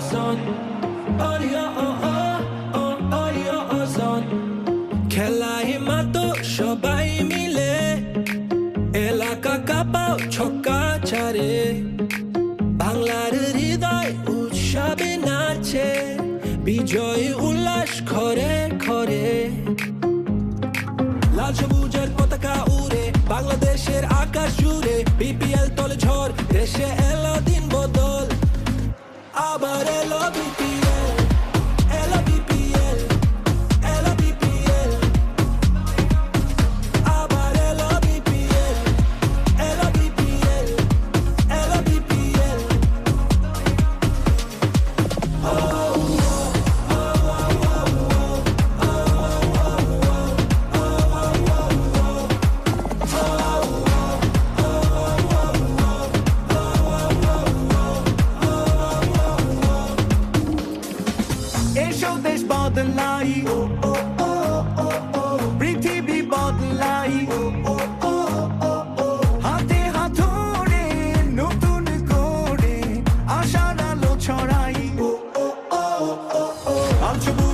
son. Son. খেলায় মাতো সবাই মিলে এলাকা কাঁপাও ছক্কা ছাড়ে বাংলার হৃদয় উৎসবে নাচে বিজয় উল্লাস ঘরে ঘরে লাল সবুজের পতাকা উড়ে বাংলাদেশের আকাশ জুড়ে বিপিএল তলে ঝড় দেশে এলো দিন বদল আবার এলো বিপিএল এলো বিপিএল এলো বিপিএল আবার এলো বিপিএল এলো বিপিএল এলো বিপিএল এসো দেশ বদলাই পৃথিবী বদলাই হাতে হাত ধরে নতুন করে আশার আলো ছড়াই আল সবুজ